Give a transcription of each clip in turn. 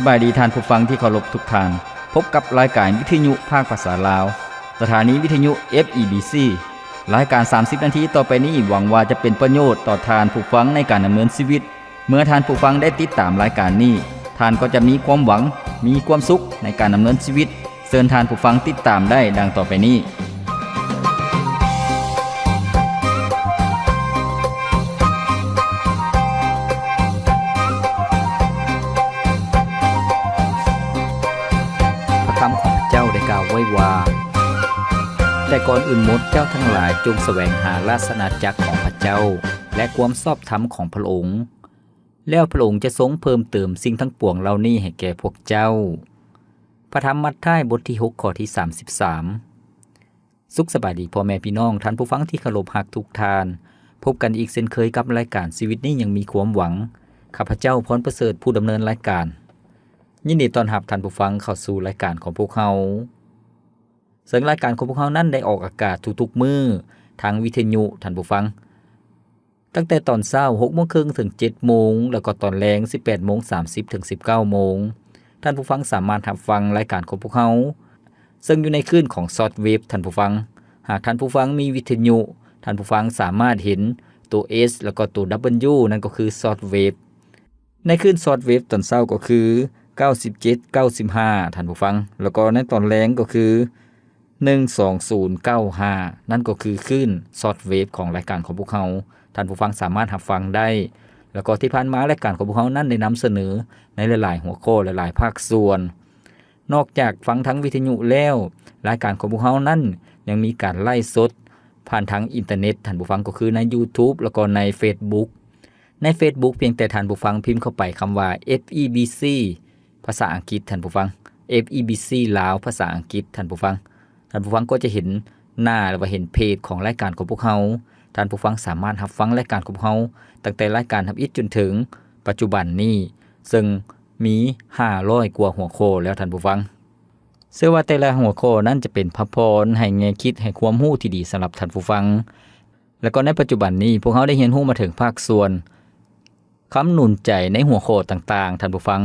บายดีท่านผู้ฟังที่เคารพทุกท่านพบกับรายการวิทยุภาคภาษาลาวสถานีวิทยุ FEBC รายการ30นาทีต่อไปนี้หวังว่าจะเป็นประโยชน์ต่อท่านผู้ฟังในการดำเนินชีวิตเมื่อท่านผู้ฟังได้ติดตามรายการนี้ท่านก็จะมีความหวังมีความสุขในการดำเนินชีวิตเชิญท่านผู้ฟังติดตามได้ดังต่อไปนี้คำของเจ้าได้กล่าวไว้ว่าแต่ก่อนอื่นหมดเจ้าทั้งหลายจงแสวงหาราชอาณาจักรของพระเจ้าและความชอบธรรมของพระองค์แล้วพระองค์จะทรงเพิ่มเติมสิ่งทั้งปวงเหล่านี้ให้แก่พวกเจ้าพระธรรมมัทธิวบทที่6ข้อที่33สุขสบายดีพ่อแม่พี่น้องท่านผู้ฟังที่เคารพรักทุกท่านพบกันอีกเช่นเคยกับรายการชีวิตนี้ยังมีความหวังข้าพเจ้าพรประเสริฐผู้ดำเนินรายการยินดีต้อนรับท่านผู้ฟังเข้าสู่รายการของพวกเราซึ่งรายการของพวกเรานั้นได้ออกอากาศทุกๆมื้อทางวิทยุท่านผู้ฟังตั้งแต่ตอนเช้า 6:30 นถึง 7:00 นแล้วก็ตอนแลง 18:30 ถึง 19:00 นท่านผู้ฟังสามารถรับฟังรายการของพวกเราซึ่งอยู่ในคลื่นของช็อตเวฟท่านผู้ฟังหากท่านผู้ฟังมีวิทยุท่านผู้ฟังสามารถเห็นตัว S แล้วก็ตัว W นั่นก็คือช็อตเวฟในคลื่นช็อตเวฟตอนเช้าก็คือ97 95ท่านผู้ฟังแล้วก็ในตอนแรงก็คือ12095นั่นก็คือคลื่นช็อตเวฟของรายการของพวกเราท่านผู้ฟังสามารถรับฟังได้แล้วก็ที่ผ่านมารายการของพวกเรานั้นได้นำเสนอในหลายๆหัวข้อหลายๆภาคส่วนนอกจากฟังทั้งวิทยุแล้วรายการของพวกเรานั้นยังมีการไลฟ์สดผ่านทางอินเทอร์เน็ตท่านผู้ฟังก็คือใน YouTube แล้วก็ใน Facebook ใน Facebook เพียงแต่ท่านผู้ฟังพิมพ์เข้าไปคำว่า FEBCภาษาอังกฤษท่านผู้ฟัง FEBC ลาวภาษาอังกฤษท่านผู้ฟังก็จะเห็นหน้าหรือว่าเห็นเพจของรายการของพวกเราท่านผู้ฟังสามารถรับฟังรายการของพวกเราตั้งแต่รายการทำอิฐจนถึงปัจจุบันนี้ซึ่งมี500กว่าหัวข้อแล้วท่านผู้ฟังเชื่อว่าแต่ละหัวข้อนั้นจะเป็นพระพรให้แง่คิดให้ความรู้ที่ดีสำหรับท่านผู้ฟังแล้วก็ในปัจจุบันนี้พวกเราได้เรียนรู้มาถึงภาคส่วนคำหนุนใจในหัวข้อต่างๆท่านผู้ฟัง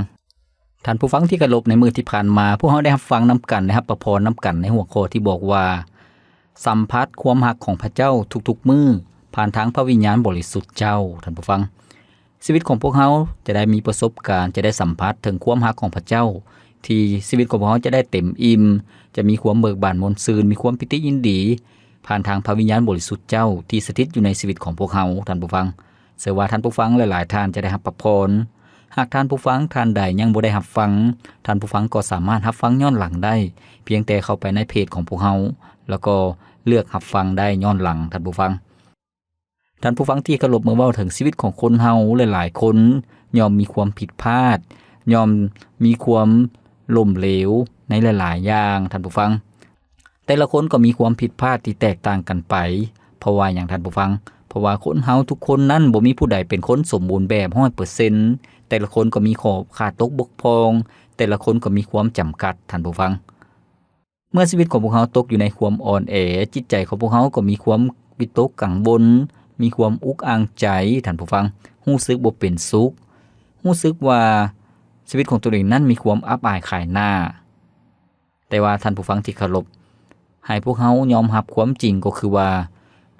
ที่เคารพในมื้อที่ผ่านมาพวกเราได้รับฟังนำกันนะครับประพรนำกันในหัวข้อที่บอกว่าสัมผัสความรักของพระเจ้าทุกๆมื้อผ่านทางพระวิญญาณบริสุทธิ์เจ้าท่านผู้ฟังชีวิตของพวกเราจะได้มีประสบการณ์จะได้สัมผัสถึงความรักของพระเจ้าที่ชีวิตของพวกเราจะได้เต็มอิ่มจะมีความเบิกบานมนต์ซื่นมีความปิติยินดีผ่านทางพระวิญญาณบริสุทธิ์เจ้าที่สถิตอยู่ในชีวิตของพวกเราท่านผู้ฟังเชื่อว่าท่านผู้ฟังหลายๆท่านจะได้รับประพรหากท่านผู้ฟังท่านใดยังบ่ได้รับฟังท่านผู้ฟังก็สามารถรับฟังย้อนหลังได้เพียงแต่เข้าไปในเพจของพวกเราแล้วก็เลือกรับฟังได้ย้อนหลังท่านผู้ฟังที่เคารพเมื่อเว้าถึงชีวิตของคนเฮาหลายๆคนย่อมมีความผิดพลาดย่อมมีความล้มเหลวในหลายๆอย่างท่านผู้ฟังแต่ละคนก็มีความผิดพลาดที่แตกต่างกันไปเพราะว่าอย่างท่านผู้ฟังเพราะว่าคนเฮาทุกคนนั้นบ่มีผู้ใดเป็นคนสมบูรณ์แบบ 100% แต่ละคนก็มีข้อขาดตกบกพร่องแต่ละคนก็มีความจำกัดท่านผู้ฟังเมื่อชีวิตของพวกเฮาตกอยู่ในความอ่อนแอจิตใจของพวกเฮาก็มีความวิตกกังวลมีความอุกอ่างใจท่านผู้ฟังรู้สึกบ่เป็นสุขรู้สึกว่าชีวิตของตัวเองนั้นมีความอับอายขายหน้าแต่ว่าท่านผู้ฟังที่เคารพให้พวกเฮายอมรับความจริงก็คือว่า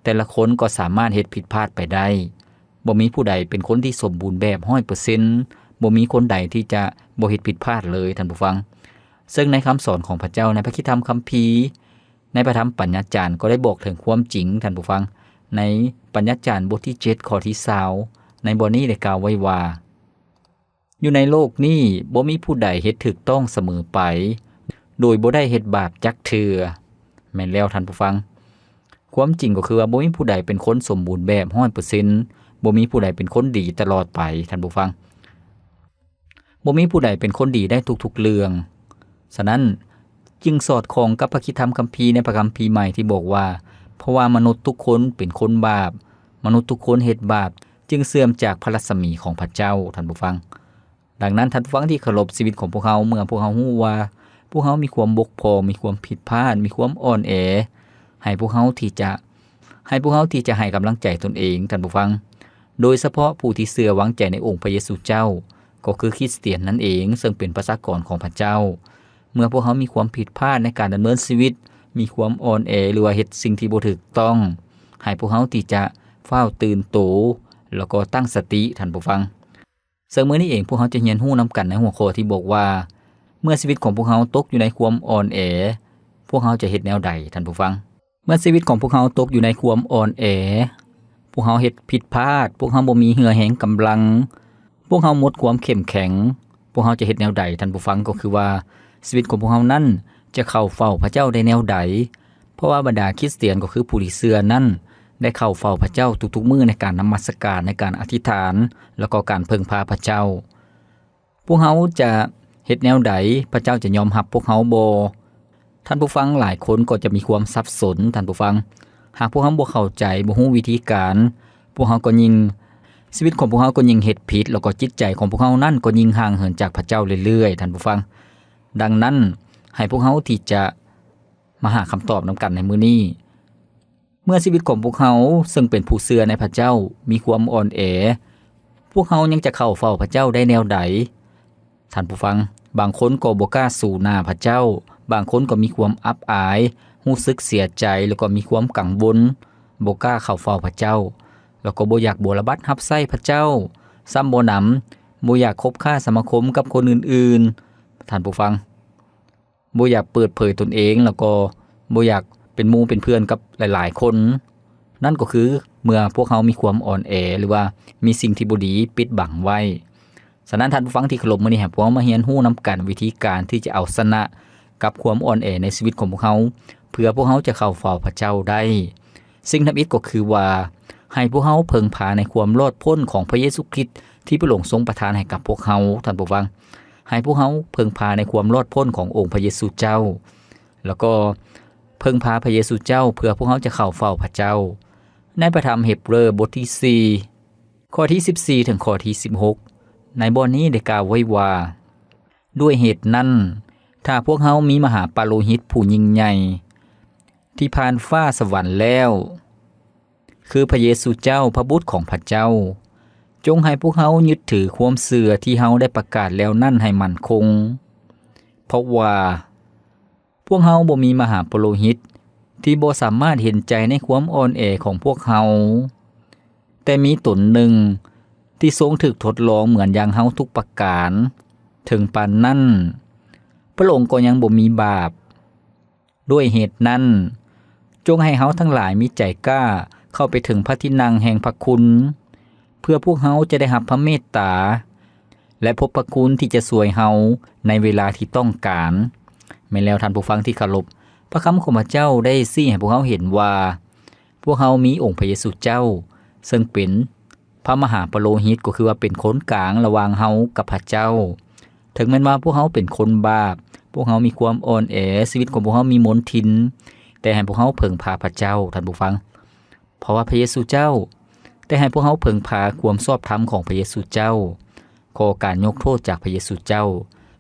แต่ละคนก็สามารถเฮ็ดผิดพลาดไปได้บ่มีผู้ใดเป็นคนที่สมบูรณ์แบบ 100% บ่มีคนใดที่จะบ่เฮ็ดผิดพลาดเลยท่านผู้ฟังซึ่งในคำสอนของพระเจ้าในพระคิดธรรมคัมภีร์ในพระธรรมปัญญาจารย์ก็ได้บอกถึงความจริงท่านผู้ฟังในปัญญาจารย์บทที่7ข้อที่20ในบทนี้ได้กล่าวไว้ว่าอยู่ในโลกนี้บ่มีผู้ใดเฮ็ดถูกต้องเสมอไปโดยบ่ได้เฮ็ดบาปจักเทื่อแม่นแล้วท่านผู้ฟังความจริงก็คือว่าบ่มีผู้ใดเป็นคนสมบูรณ์แบบ 100% บ่มีผู้ใดเป็นคนดีตลอดไปท่านผู้ฟังบ่มีผู้ใดเป็นคนดีได้ทุกๆเรื่องฉะนั้นจึงสอดคล้องกับพระคิดธรรมคัมภีร์ในพระคัมภีร์ใหม่ที่บอกว่าเพราะว่ามนุษย์ทุกคนเป็นคนบาปมนุษย์ทุกคนเฮ็ดบาปจึงเสื่อมจากพระรัศมีของพระเจ้าท่านผู้ฟังดังนั้นท่านผู้ฟังที่เคารพชีวิตของพวกเราเมื่อพวกเราฮู้ว่าพวกเรามีความบกพร่องมีความผิดพลาดมีความอ่อนแอให้พวกเราที่จะให้กำลังใจตนเองท่านผู้ฟังโดยเฉพาะผู้ที่เชื่อวางใจในองค์พระเยซูเจ้า ก็คือคริสเตียนนั่นเองซึ่งเป็นประชากรของพระเจ้าเมื่อพวกเขามีความผิดพลาดในการดำเนินชีวิตมีความอ่อนแอหรือว่าเฮ็ดสิ่งที่บ่ถูกต้องให้พวกเขาที่จะเฝ้าตื่นโตแล้วก็ตั้งสติท่านผู้ฟังซึ่งมื้อนี้เองพวกเขาจะเรียนรู้นำกันในหัวข้อที่บอกว่าเมื่อชีวิตของพวกเขาตกอยู่ในความอ่อนแอพวกเขาจะเฮ็ดแนวใดท่านผู้ฟังเมื่อชีวิตของพวกเขาตกอยู่ในความอ่อนแอพวกเขาเฮ็ดผิดพลาดพวกเขาบ่มีเหือแหงกำลังพวกเขาหมดความเข้มแข็งพวกเขาจะเฮ็ดแนวใดท่านผู้ฟังก็คือว่าชีวิตของพวกเขานั้นจะเข้าเฝ้าพระเจ้าได้แนวใดเพราะว่าบรรดาคริสเตียนก็คือผู้ที่เชื่อนั้นได้เข้าเฝ้าพระเจ้าทุกๆมื้อในการนมัสการในการอธิษฐานแล้วก็การพึ่งพาพระเจ้าพวกเขาจะเฮ็ดแนวใดพระเจ้าจะยอมรับพวกเขาบ่ท่านผู้ฟังหลายคนก็จะมีความสับสนท่านผู้ฟังหากพวกเขาบ่เข้าใจบ่ฮู้วิธีการพวกเขาก็ยิ่งชีวิตของพวกเขาก็ยิ่งเฮ็ดผิดแล้วก็จิตใจของพวกเขานั้นก็ยิ่งห่างเหินจากพระเจ้าเรื่อยๆท่านผู้ฟังดังนั้นให้พวกเขาที่จะมาหาคำตอบนำกันในมื้อนี้เมื่อชีวิตของพวกเขาซึ่งเป็นผู้เชื่อในพระเจ้ามีความอ่อนแอพวกเขายังจะเข้าเฝ้าพระเจ้าได้แนวใดท่านผู้ฟังบางคนก็บ่กล้าสู่หน้าพระเจ้าบางคนก็มีความอับอายรู้สึกเสียใจแล้วก็มีความกังวลบ่กล้าเข้าเฝ้าพระเจ้าแล้วก็บ่อยากบริบัติรับใช้พระเจ้าซ้ำบ่นำบ่อยากคบค้าสมาคมกับคนอื่นๆท่านผู้ฟังบ่อยากเปิดเผยตนเองแล้วก็บ่อยากเป็นหมู่เป็นเพื่อนกับหลายๆคนนั่นก็คือเมื่อพวกเขามีความอ่อนแอหรือว่ามีสิ่งที่บ่ดีปิดบังไว้ฉะนั้นท่านผู้ฟังที่เคารพมื้อนี้พวกเรามาเรียนรู้นำกันวิธีการที่จะเอาชนะกับความอ่อนแอในชีวิตของพวกเขาเพื่อพวกเขาจะเข้าเฝ้าพระเจ้าได้สิ่งนำอีกก็คือว่าให้พวกเขาเพิ่งพาในความรอดพ้นของพระเยซูคริสต์ที่พระองค์ทรงประทานให้กับพวกเขาท่านผู้ฟังให้พวกเขาเพิ่งพาในความรอดพ้นขององค์พระเยซูเจ้าแล้วก็เพิ่งพาพระเยซูเจ้าเพื่อพวกเขาจะเข้าเฝ้าพระเจ้าในพระธรรมเฮบเรอบทที่4ข้อที่14ถึงข้อที่16ในบทนี้ได้กล่าวไว้ว่าด้วยเหตุนั้นถ้าพวกเขามีมหาปาโลหิตผู้ยิ่งใหญ่ที่ผ่านฟ้าสวรรค์แล้วคือพระเยซูเจ้าพระบุตรของพระเจ้าจงให้พวกเขายึดถือความเชื่อที่เฮาได้ประกาศแล้วนั่นให้มั่นคงเพราะว่าพวกเฮาบ่มีมหาปาโลหิตที่บ่สามารถเห็นใจในความอ่อนแอของพวกเฮาแต่มีตนหนึ่งที่ทรงถูกทดลองเหมือนอย่างเฮาทุกประการถึงปานนั้นพระองค์ก็ยังบ่มีบาปด้วยเหตุนั้นจงให้เฮาทั้งหลายมีใจกล้าเข้าไปถึงพระที่นั่งแห่งพระคุณเพื่อพวกเฮาจะได้รับพระเมตตาและพบพระคุณที่จะช่วยเฮาในเวลาที่ต้องการแม่นแล้วท่านผู้ฟังที่เคารพพระคำของพระเจ้าได้ชี้ให้พวกเฮาเห็นว่าพวกเฮามีองค์พระเยซูเจ้าซึ่งเป็นพระมหาปาโลหิตก็คือว่าเป็นคนกลางระหว่างเฮากับพระเจ้าถึงแม้ว่าพวกเฮาเป็นคนบาปพวกเฮามีความอ่อนแอชีวิตของพวกเฮามีมนทินแต่ให้พวกเฮาเพิ่งพาพระเจ้าท่านผู้ฟังเพราะว่าพระเยซูเจ้าแต่ให้พวกเฮาเพิ่งพาความชอบธรรมของพระเยซูเจ้าขอการยกโทษจากพระเยซูเจ้า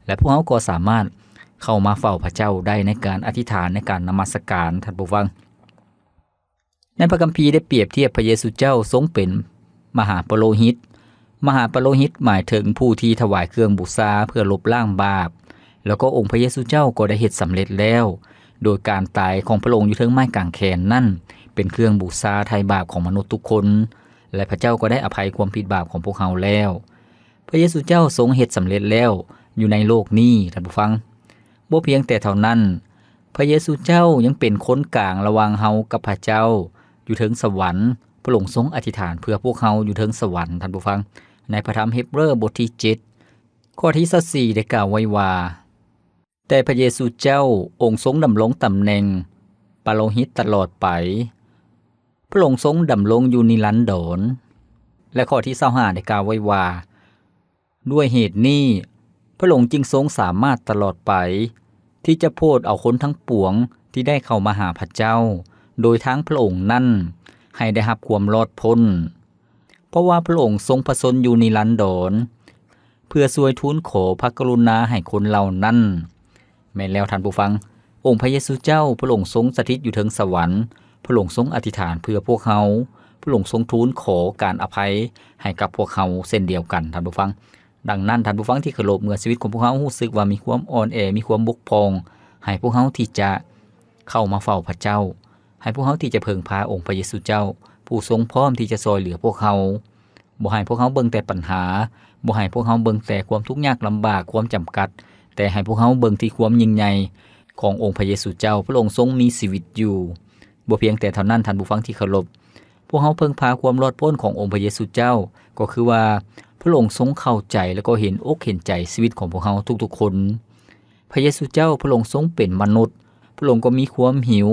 และพวกเฮาก็สามารถเข้ามาเฝ้าพระเจ้าได้ในการอธิษฐานในการนมัสการท่านผู้ฟังในพระคัมภีร์ได้เปรียบเทียบพระเยซูเจ้าทรงเป็นมหาปาโลหิตมหาปาโลหิตหมายถึงผู้ที่ถวายเครื่องบูชาเพื่อลบล้างบาปแล้วก็องค์พระเยซูเจ้าก็ได้เฮ็ดสำเร็จแล้วโดยการตายของพระองค์อยู่เทิงไม้กางแขนนั่นเป็นเครื่องบูชาไถ่บาปของมนุษย์ทุกคนและพระเจ้าก็ได้อภัยความผิดบาปของพวกเขาแล้วพระเยซูเจ้าทรงเฮ็ดสำเร็จแล้วอยู่ในโลกนี้ท่านผู้ฟังบ่เพียงแต่เท่านั้นพระเยซูเจ้ายังเป็นคนกลางระหว่างเฮากับพระเจ้าอยู่เทิงสวรรค์พระองค์ทรงอธิษฐานเพื่อพวกเฮาอยู่เทิงสวรรค์ท่านผู้ฟังในพระธรรมเฮบเรอบทที่7ข้อที่24ได้กล่าวไว้ว่าแต่พระเยซูเจ้าองค์ทรงดำรงตำแหน่งปาโลหิตตลอดไปพระองค์ทรงดำรงอยู่นิรันดรและข้อที่25ได้กล่าวไว้ว่าด้วยเหตุนี้พระองค์จึงทรงสามารถตลอดไปที่จะโพดเอาคนทั้งปวงที่ได้เข้ามาหาพระเจ้าโดยทั้งพระองค์นั้นให้ได้รับความรอดพ้นเพราะว่าพระองค์ทรงประสนอยู่นิรันดรเพื่อช่วยทูลขอพระกรุณาให้คนเหล่านั้นแม่นแล้วท่านผู้ฟังองค์พระเยซูเจ้าพระองค์ทรงสถิตอยู่เทิงสวรรค์พระองค์ทรงอธิษฐานเพื่อพวกเฮาพระองค์ทรงทูลขอการอภัยให้กับพวกเฮาเช่นเดียวกันท่านผู้ฟัง ดังนั้นท่านผู้ฟังที่เคารพเมื่อชีวิตของพวกเขารู้สึกว่ามีความอ่อนแอมีความบกพร่องให้พวกเขาที่จะเข้ามาเฝ้าพระเจ้าให้พวกเขาที่จะเพิ่งพาองค์พระเยซูเจ้าผู้ทรงพร้อมที่จะช่วยเหลือพวกเขาบ่ให้พวกเขาเบิ่งแต่ปัญหาบ่ให้พวกเขาเบิ่งแต่ความทุกข์ยากลำบากความจำกัดแต่ให้พวกเขาเบิ่งที่ความยิ่งใหญ่ขององค์พระเยซูเจ้าพระองค์ทรงมีชีวิตอยู่บ่เพียงแต่เท่านั้นท่านผู้ฟังที่เคารพพวกเขาเพิ่งพาความรอดพ้นขององค์พระเยซูเจ้าก็คือว่าพระองค์ทรงเข้าใจแล้วก็เห็นอกเห็นใจชีวิตของพวกเขาทุกๆคนพระเยซูเจ้าพระองค์ทรงเป็นมนุษย์พระองค์ก็มีความหิว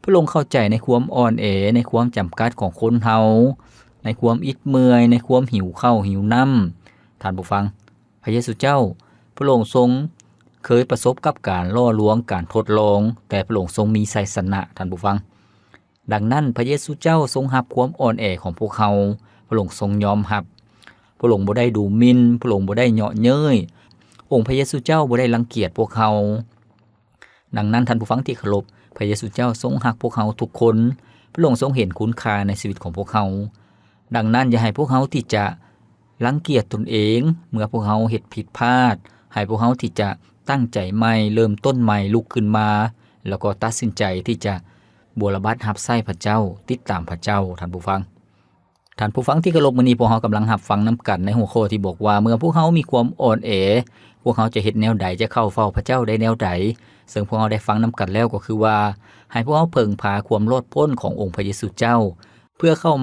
พระองค์เข้าใจในความอ่อนแอในความจำกัดของคนเฮาในความอิดเมื่อยในความหิวข้าวหิวน้ำท่านผู้ฟังพระเยซูเจ้าพระองค์ทรงเคยประสบกับการล่อลวงการทดลองแต่พระองค์ทรงมีชัยชนะท่านผู้ฟังดังนั้นพระเยซูเจ้าทรงรับความอ่อนแอของพวกเขาพระองค์ทรงยอมรับพระองค์บ่ได้ดูหมิ่นพระองค์บ่ได้เหยาะเย้ยองค์พระเยซูเจ้าบ่ได้รังเกียจพวกเขาดังนั้นท่านผู้ฟังที่เคารพพระเยซูเจ้าทรงรักพวกเขาทุกคนพระองค์ทรงเห็นคุณค่าในชีวิตของพวกเขาดังนั้นอย่าให้พวกเขาที่จะรังเกียจตนเองเมื่อพวกเขาเฮ็ดผิดพลาดให้พวกเขาที่จะตั้งใจใหม่เริ่มต้นใหม่ลุกขึ้นมาแล้วก็ตัดสินใจที่จะบูรบัดรับใช้พระเจ้าติดตามพระเจ้าท่านผู้ฟังที่เคารพมื้อนี้พวกเรากำลังรับฟังนำกันในหัวข้อที่บอกว่าเมื่อพวกเขามีความอ่อนแอพวกเขาจะเฮ็ดแนวใดจะเข้าเฝ้าพระเจ้าได้แนวใดซึ่งพวกเราได้ฟังนำกันแล้วก็คือว่าให้พวกเราเพิ่งพาความรอดพ้นขององค์พระเยซูเจ้าเพื่อเข้า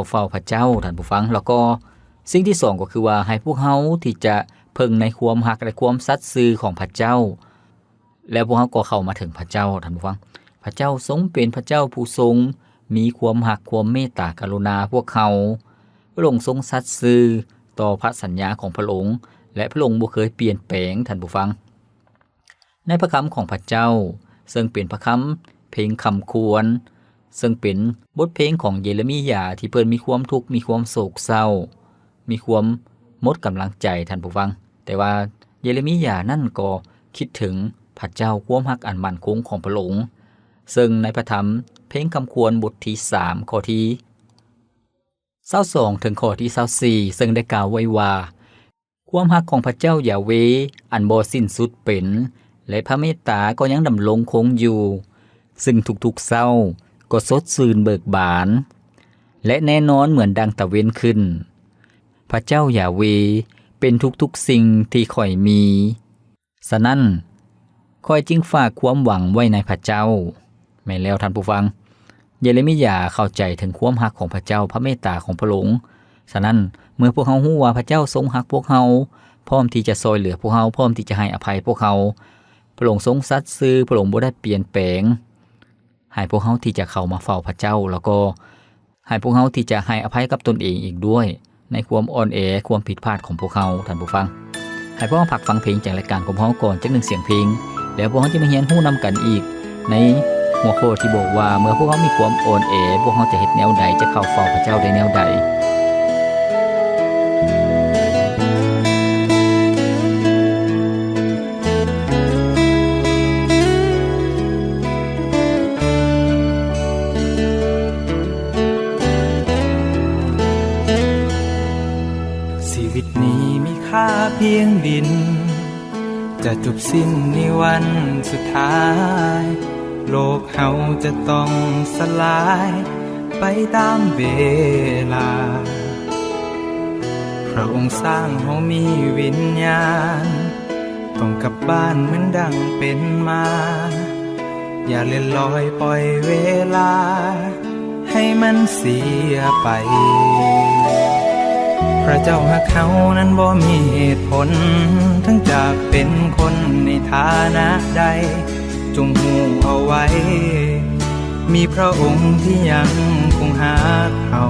เฝ้าพระเจ้าท่านผู้ฟังแล้วก็สิ่งที่2ก็คือว่าให้พวกเขาที่จะเพิ่งในความรักและความสัตย์ซื่อของพระเจ้าแล้วพวกเขาก็เข้ามาถึงพระเจ้าท่านผู้ฟังพระเจ้าทรงเป็นพระเจ้าผู้ทรงมีความรักความเมตตากรุณาพวกเขาพระองค์ทรงสัตย์ซื่อต่อพระสัญญาของพระองค์และพระองค์บ่เคยเปลี่ยนแปลงท่านผู้ฟังในพระคำของพระเจ้าซึ่งเป็นพระคำเพลงคำควรซึ่งเป็นบทเพลงของเยเรมียาที่เพิ่นมีความทุกข์มีความโศกเศร้ามีความหมดกำลังใจท่านผู้ฟังแต่ว่าเยเรมียานั่นก็คิดถึงพระเจ้าความรักอันมั่นคงของพระองค์ซึ่งในพระธรรมเพลงคำควรบทที่3ข้อที่22ถึงข้อที่24ซึ่งได้กล่าวไว้ว่าความรักของพระเจ้าหยาเวห์อันบ่สิ้นสุดเป็นและพระเมตตาก็ยังดำรงคงอยู่ซึ่งทุกๆเช้าก็สดชื่นเบิกบานและแน่นอนเหมือนดังตะเว้นขึ้นพระเจ้าหยาเวห์เป็นทุกๆสิ่งที่ข้อยมีฉะนั้นข้อยจึงฝากความหวังไว้ในพระเจ้าแม่นแล้วท่านผู้ฟังเยเรมียาเข้าใจถึงความรักของพระเจ้าพระเมตตาของพระองค์ฉะนั้นเมื่อพวกเขาฮู้ว่าพระเจ้าทรงรักพวกเขาพร้อมที่จะช่วยเหลือพวกเขาพร้อมที่จะให้อภัยพวกเขาพระองค์ทรงสัตย์ซื่อพระองค์บ่ได้เปลี่ยนแปลงให้พวกเขาที่จะเข้ามาเฝ้าพระเจ้าแล้วก็ให้พวกเขาที่จะให้อภัยกับตนเองอีกด้วยในความอ่อนแอความผิดพลาดของพวกเขาท่านผู้ฟังให้พวกเราพักฟังเพลงจากรายการของพวกเราก่อนจัก1เสียงเพลงแล้วพวกเราจะมาเรียนรู้นำกันอีกในหัวข้อที่บอกว่าเมื่อพวกเขามีความอ่อนแอพวกเขาจะเฮ็ดแนวใดจะเข้าเฝ้าพระเจ้าได้แนวใดชีวิตนี้มีค่าเพียงดินจะจบสิ้นในวันสุดท้ายโลกเฮาจะต้องสลายไปตามเวลาพระองค์สร้างเฮามีวิญญาณต้องกลับบ้านเหมือนดังเป็นมาอย่าเล่นลอยปล่อยเวลาให้มันเสียไปพระเจ้าฮักเขานั้นบ่มีเหตุผลทั้งจากเป็นคนในฐานะใดจงหูเอาไว้มีพระองค์ที่ยังคงฮักเขา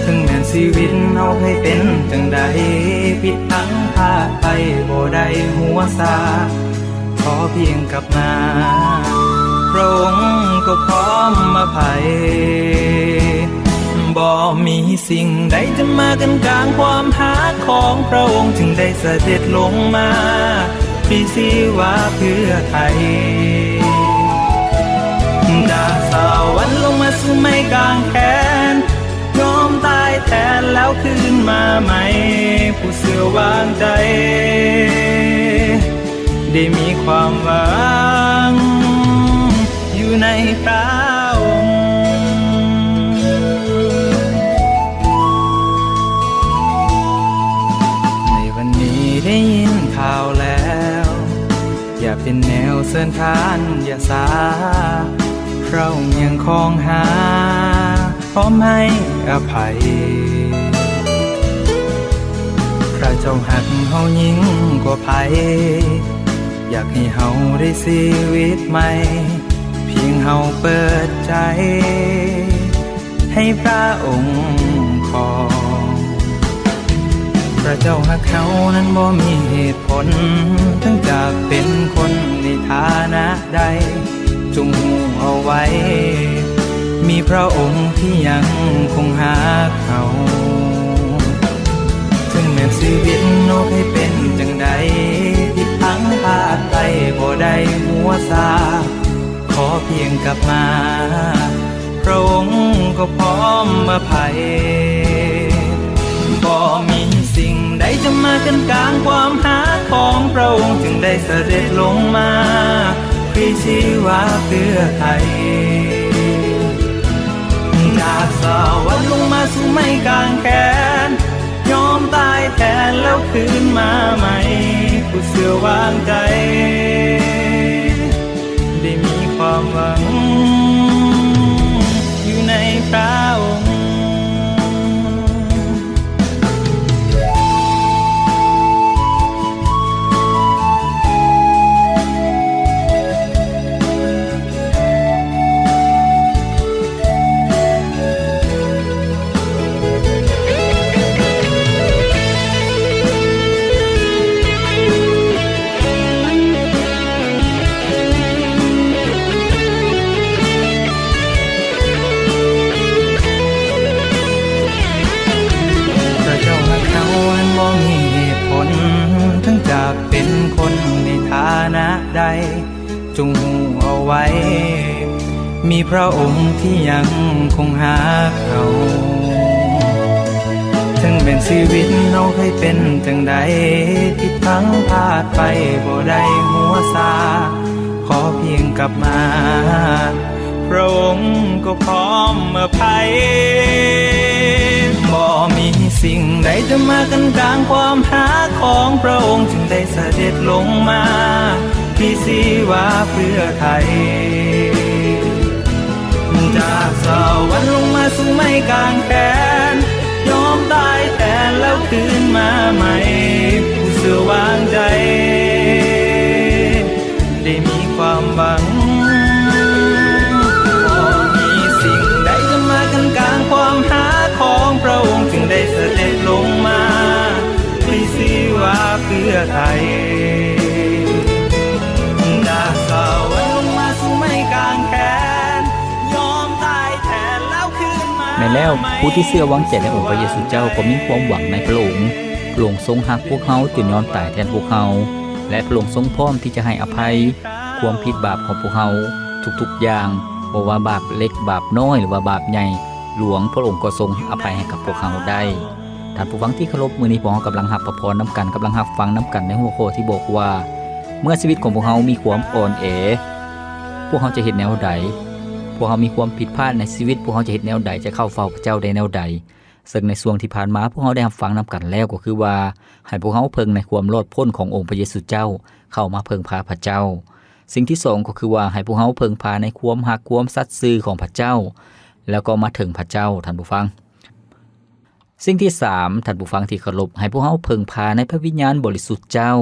ถึงแม้ชีวิตเฮาเคยเป็นจังใดผิดทั้งพลาดไปบ่ได้หัวซาขอเพียงกลับมาพระองค์ก็พร้อมอภัยบ่มีสิ่งใดจะมากันกลางความฮักของพระองค์จึงได้เสด็จลงมาปีศิวะเพื่อไทยจากสวรรค์ลงมาสู่ไม้กางแขนยอมตายแทนแล้ว คืนมาใหม่ผู้เสื่อวางใจได้มีความหวังอยู่ในพระองค์ในวันนี้ได้ยินข่าวแล้วอย่าเป็นแนวเสื่อนทานอย่าสาเรายังคงหาพร้อมให้อภัยพระเจ้าหักเฮายิ่งกว่าภัยอยากให้เฮาได้ชีวิตใหม่เพียงเฮาเปิดใจให้พระองค์ของพระเจ้าหักเฮานั้นบ่มีเหตุผลถึงจะเป็นคนในฐานะใดจงหูเอาไว้มีพระองค์ที่ยังคงหาเขาถึงแม้ชีวิตโนให้เป็นจังใดที่พังพลาดไปบ่ได้หัวซาขอเพียงกลับมาพระองค์ก็พร้อมอภัยบ่มีสิ่งใดจะมากันกลางความหาของพระองค์จึงได้เสด็จลงมาพลีชีวาเพื่อไทยจากสวรรค์ลงมาสู่ไม้กางแขนยอมตายแทนแล้วคืนมาใหม่ผู้เสื่อวางใจได้มีความหวังอยู่ในพระองค์เป็นคนในฐานะใดจงหูเอาไว้มีพระองค์ที่ยังคงหาเขาถึงเป็นชีวิตเฮาเคยเป็นจังใดที่พังพลาดไปบ่ได้หัวซาขอเพียงกลับมาพระองค์ก็พร้อมอภัยบ่มีสิ่งใดจะมากันกลางความหาของพระองค์จึงได้เสด็จลงมาที่ชีวาเพื่อไทยจากสวรรค์ลงมาสู่ไม้กางแขนยอมตายแทนแล้วคืนมาใหม่ผู้เสื่อวางใจได้มีความหวังสิ่งใดจะมากันกลางความหาของพระองค์จึงได้เสด็จลงมาพลีชีวาเพื่อไทยจากสวรรค์ลงมาสู่ไม้กางแขนยอมตายแทนแล้วคืนมา แม้แล้วผู้ที่เชื่อวางใจในองค์พระเยซูเจ้าก็มีความหวังในพระองค์พระองค์ทรงรักพวกเขาจนยอมตายแทนพวกเขาและพระองค์ทรงพร้อมที่จะให้อภัยความผิดบาปของพวกเขาทุกๆอย่างบ่ว่าบาปเล็กบาปน้อยหรือว่าบาปใหญ่หลวงพระองค์ก็ทรงอภัยให้กับพวกเขาได้ท่านผู้ฟังที่เคารพมื้อนี้พวกเรากำลังรับพระพรนำกันกำลังรับฟังนำกันในหัวข้อที่บอกว่าเมื่อชีวิตของพวกเขามีความอ่อนแอพวกเขาจะเฮ็ดแนวใดพวกเขามีความผิดพลาดในชีวิตพวกเขาจะเฮ็ดแนวใดจะเข้าเฝ้าพระเจ้าได้แนวใดซึ่งในช่วงที่ผ่านมาพวกเขาได้รับฟังนำกันแล้วก็คือว่าให้พวกเขาเพิ่งในความรอดพ้นขององค์พระเยซูเจ้าเข้ามาเพิ่งพาพระเจ้าสิ่งที่สองก็คือว่าให้พวกเขาเพิ่งพาในความรักความสัตย์ซื่อของพระเจ้าแล้วก็มาถึงพระเจ้าท่านผู้ฟังสิ่งที่3ท่านผู้ฟังที่เคารพให้พวกเขาเพิ่งพาในพระวิญญาณบริสุทธิ์เจ้า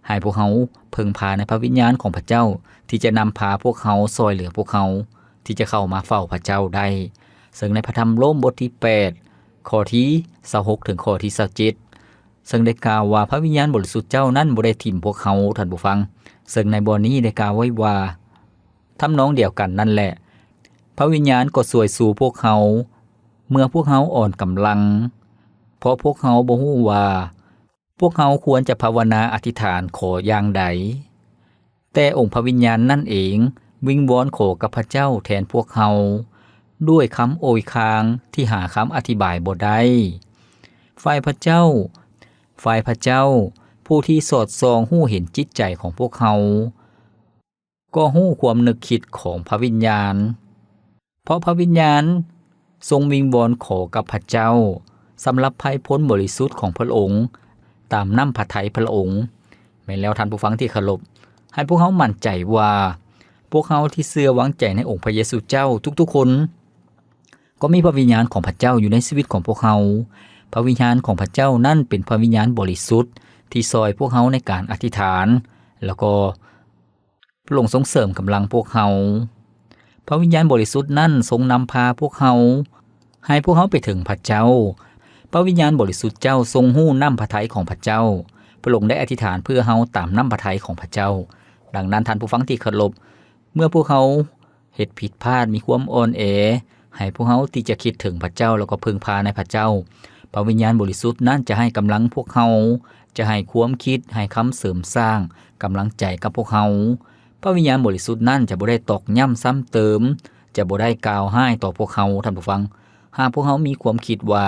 ให้พวกเขาเพิ่งพาในพระวิญญาณของพระเจ้าที่จะนำพาพวกเขาซอยเหลือพวกเขาที่จะเข้ามาเฝ้าพระเจ้าได้ซึ่งในพระธรรมโรมบทที่8ข้อที่26ถึงข้อที่27ซึ่งได้กล่าวว่าพระวิญญาณบริสุทธิ์เจ้านั้นบ่ได้ทิ่มพวกเขาท่านผู้ฟังซึ่งในบทนี้ได้กล่าวไว้ว่าทำนองเดียวกันนั่นแหละพระวิญญาณก็ช่วยสู่พวกเขาเมื่อพวกเขาอ่อนกำลังเพราะพวกเขาบ่ฮู้ว่าพวกเขาควรจะภาวนาอธิษฐานขออย่างใดแต่องค์พระวิญญาณนั่นเองวิงวอนขอกับพระเจ้าแทนพวกเขาด้วยคำโอยคางที่หาคำอธิบายบ่ได้ ฝ่ายพระเจ้าผู้ที่สอดส่องหู้เห็นจิตใจของพวกเขาก็หู้ความนึกคิดของพระวิญญาณเพราะพระวิญญาณทรงวิงวอนขอกับพระเจ้าสำหรับภัยพ้นบริสุทธิ์ของพระองค์ตามน้ำพระทัยพระองค์แม้แล้วท่านผู้ฟังที่เคารพให้พวกเขามั่นใจว่าพวกเขาที่เชื่อวางใจในองค์พระเยซูเจ้าทุกๆคนก็มีพระวิญญาณของพระเจ้าอยู่ในชีวิตของพวกเขาพระวิญญาณของพระเจ้านั่นเป็นพระวิญญาณบริสุทธิ์ที่ซอยพวกเขาในการอธิษฐานแล้วก็พระองค์ทรงเสริมกำลังพวกเขาพระวิญญาณบริสุทธิ์นั่นทรงนำพาพวกเขาให้พวกเขาไปถึงพระเจ้าพระวิญญาณบริสุทธิ์เจ้าทรงหู้น้ำพระทัยของพระเจ้าพระองค์ได้อธิษฐานเพื่อเฮาตามน้ำพระทัยของพระเจ้าดังนั้นท่านผู้ฟังที่เคารพเมื่อพวกเขาเฮ็ดผิดพลาดมีความอ่อนแอให้พวกเขาที่จะคิดถึงพระเจ้าแล้วก็พึ่งพาในพระเจ้าพระวิญญาณบริสุทธิ์นั้นจะให้กำลังพวกเขาจะให้ความคิดให้คำเสริมสร้างกำลังใจกับพวกเขาพระวิญญาณบริสุทธิ์นั้นจะบ่ได้ตอกย้ำซ้ำเติมจะบ่ได้กล่าวให้ต่อพวกเขาท่านผู้ฟังหากพวกเขามีความคิดว่า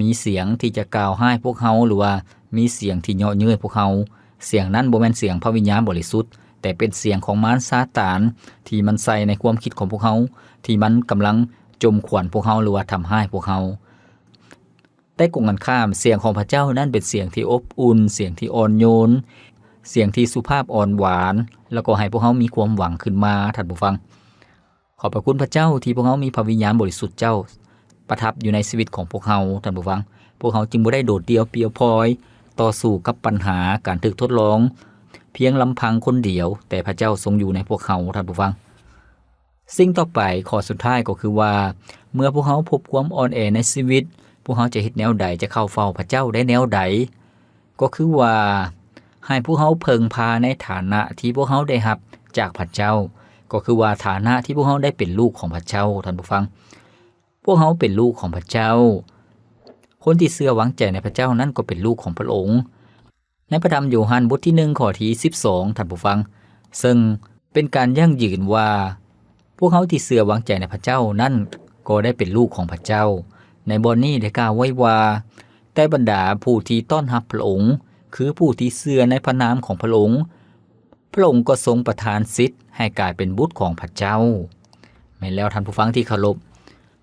มีเสียงที่จะกล่าวให้พวกเขาหรือว่ามีเสียงที่เยาะเย้ยพวกเขาเสียงนั้นบ่แม่นเสียงพระวิญญาณบริสุทธิ์แต่เป็นเสียงของมารซาตานที่มันใส่ในความคิดของพวกเขาที่มันกำลังจมขวัญพวกเขาหรือว่าทำให้พวกเขาแต่กงกันข้ามเสียงของพระเจ้านั้นเป็นเสียงที่อบอุ่นเสียงที่อ่อนโยนเสียงที่สุภาพอ่อนหวานแล้วก็ให้พวกเขามีความหวังขึ้นมาท่านผู้ฟังขอบพระคุณพระเจ้าที่พวกเขามีพระวิญญาณบริสุทธิ์เจ้าประทับอยู่ในชีวิตของพวกเขาท่านผู้ฟังพวกเขาจึงบ่ได้โดดเดี่ยวเปลี่ยวพลอยต่อสู้กับปัญหาการถูกทดลองเพียงลำพังคนเดียวแต่พระเจ้าทรงอยู่ในพวกเขาท่านผู้ฟังสิ่งต่อไปข้อสุดท้ายก็คือว่าเมื่อพวกเขาพบความอ่อนแอในชีวิตพวกเขาจะเฮ็ดแนวใดจะเข้าเฝ้าพระเจ้าได้แนวใดก็คือว่าให้พวกเขาเพิ่งพาในฐานะที่พวกเขาได้รับจากพระเจ้าก็คือว่าฐานะที่พวกเขาได้เป็นลูกของพระเจ้าท่านผู้ฟังพวกเขาเป็นลูกของพระเจ้าคนที่เชื่อวางใจในพระเจ้านั้นก็เป็นลูกของพระองค์ในพระธรรมโยฮันบทที่1ข้อที่12ท่านผู้ฟังซึ่งเป็นการยั่งยืนว่าพวกเขาที่เชื่อวางใจในพระเจ้านั้นก็ได้เป็นลูกของพระเจ้าในบทนี้ได้กล่าวไว้ว่าแต่บรรดาผู้ที่ต้อนรับพระองค์คือผู้ที่เชื่อในพระนามของพระองค์ก็ทรงประทานสิทธิ์ให้กลายเป็นบุตรของพระเจ้าแม้แล้วท่านผู้ฟังที่เคารพ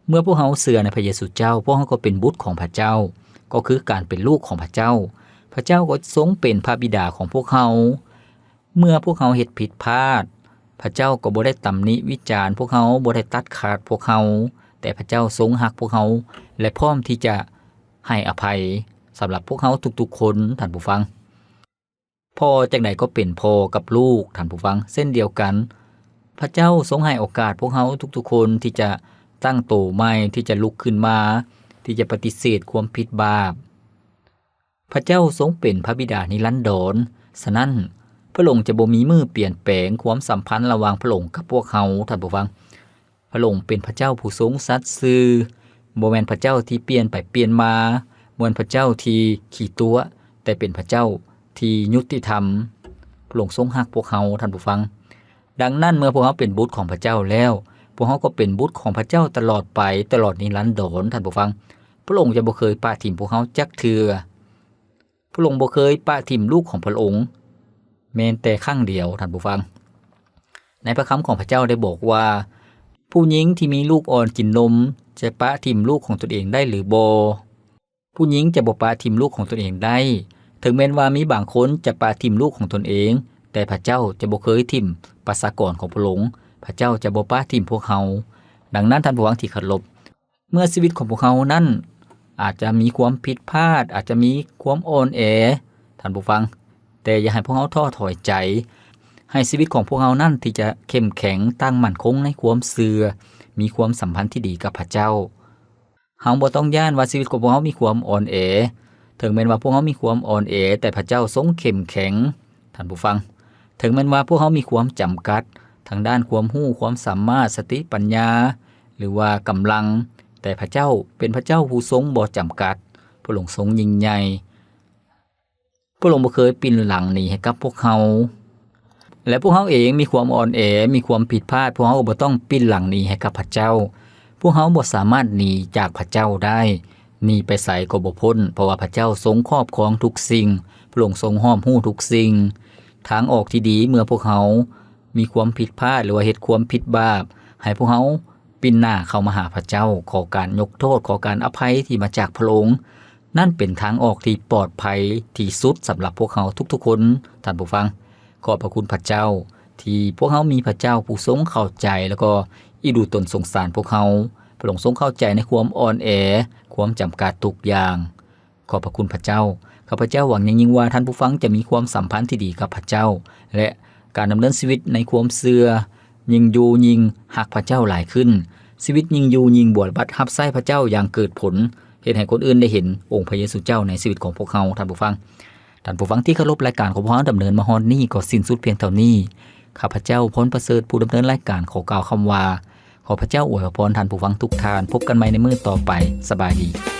เมื่อพวกเขาเชื่อในพระเยซูเจ้าพวกเขาก็เป็นบุตรของพระเจ้าก็คือการเป็นลูกของพระเจ้าพระเจ้าก็ทรงเป็นพระบิดาของพวกเขาเมื่อพวกเขาเฮ็ดผิดพลาดพระเจ้าก็บ่ได้ตำหนิวิจารณ์พวกเขาบ่ได้ตัดขาดพวกเขาแต่พระเจ้าทรงรักพวกเขาและพร้อมที่จะให้อภัยสำหรับพวกเขาทุกๆคนท่านผู้ฟังพ่อจังได๋ก็เป็นพ่อกับลูกท่านผู้ฟังเส้นเดียวกันพระเจ้าทรงให้โอกาสพวกเขาทุกๆคนที่จะตั้งโตใหม่ที่จะลุกขึ้นมาที่จะปฏิเสธความผิดบาปพระเจ้าทรงเป็นพระบิดานิรันดรฉะนั้นพระองค์จะบ่มีมือเปลี่ยนแปลงความสัมพันธ์ระหว่างพระองค์กับพวกเขาท่านผู้ฟังพระองค์เป็นพระเจ้าผู้ทรงสัตย์ซื่อบ่แม่นพระเจ้าที่เปลี่ยนไปเปลี่ยนมาบ่แม่นพระเจ้าที่ขี้ตัวแต่เป็นพระเจ้าที่ยุติธรรมพระองค์ทรงรักพวกเขาท่านผู้ฟังดังนั้นเมื่อพวกเขาเป็นบุตรของพระเจ้าแล้วพวกเขาก็เป็นบุตรของพระเจ้าตลอดไปตลอดนิรันดรท่านผู้ฟังพระองค์จะบ่เคยปะถิ่มพวกเขาจักเทื่อพระองค์บ่เคยปะถิ่มลูกของพระองค์แม้แต่ครั้งเดียวท่านผู้ฟังในพระคำของพระเจ้าได้บอกว่าผู้หญิงที่มีลูกอ่อนกินนมจะปะถิ่มลูกของตนเองได้หรือบ่ผู้หญิงจะบ่ปะถิ่มลูกของตนเองได้ถึงแม้ว่ามีบางคนจะปะถิ่มลูกของตนเองแต่พระเจ้าจะบ่เคยถิ่มประชากรของพระองค์พระเจ้าจะบ่ปะถิ่มพวกเขาดังนั้นท่านผู้ฟังที่เคารพเมื่อชีวิตของพวกเขานั้นอาจจะมีความผิดพลาดอาจจะมีความอ่อนแอท่านผู้ฟังแต่อย่าให้พวกเขาท้อถอยใจให้ชีวิตของพวกเขานั้นที่จะเข้มแข็งตั้งมั่นคงในความเชื่อมีความสัมพันธ์ที่ดีกับพระเจ้าเฮาบ่ต้องย่านว่าชีวิตของพวกเขามีความอ่อนแอถึงแม้ว่าพวกเขามีความอ่อนแอแต่พระเจ้าทรงเข้มแข็งท่านผู้ฟังถึงแม้ว่าพวกเขามีความจำกัดทางด้านความรู้ความสามารถสติปัญญาหรือว่ากำลังแต่พระเจ้าเป็นพระเจ้าผู้ทรงบ่จำกัดพระองค์ทรงยิ่งใหญ่พระองค์บ่เคยปิ้นหลังหนีให้กับพวกเขาและพวกเขาเองมีความอ่อนแอมีความผิดพลาดพวกเขาบ่ต้องปิ้นหลังหนีให้กับพระเจ้าพวกเขาบ่สามารถหนีจากพระเจ้าได้ หนีไปไสก็บ่พ้นเพราะว่าพระเจ้าทรงครอบครองทุกสิ่งพระองค์ทรงห้อมรู้ทุกสิ่งทางออกที่ดีเมื่อพวกเขามีความผิดพลาดหรือว่าเฮ็ดความผิดบาปให้พวกเขาปิ่นหน้าเข้ามาหาพระเจ้าขอการยกโทษขอการอภัยที่มาจากพระองค์นั่นเป็นทางออกที่ปลอดภัยที่สุดสำหรับพวกเขาทุกๆคนท่านผู้ฟังขอบพระคุณพระเจ้าที่พวกเขามีพระเจ้าผู้ทรงเข้าใจแล้วก็อีดูตนสงสารพวกเขาพระองค์ทรงเข้าใจในความอ่อนแอความจำกัดทุกอย่างขอบพระคุณพระเจ้าข้าพเจ้าหวังอย่างยิ่งว่าท่านผู้ฟังจะมีความสัมพันธ์ที่ดีกับพระเจ้าและการดำเนินชีวิตในความเชื่อยิ่งอยู่ยิ่งหักพระเจ้าหลายขึ้นชีวิตยิ่งอยู่ยิ่งบวชบัดรับใช้พระเจ้าอย่างเกิดผลเฮ็ดให้คนอื่นได้เห็นองค์พระเยซูเจ้าในชีวิตของพวกเขาท่านผู้ฟังที่เคารพรายการของพวกเราดำเนินมาฮอดนี้ก็สิ้นสุดเพียงเท่านี้ข้าพเจ้าพรประเสริฐผู้ดำเนินรายการขอกล่าวคำว่าขอพระเจ้าอวยพรท่านผู้ฟังทุกท่านพบกันใหม่ในมื้อต่อไปสบายดี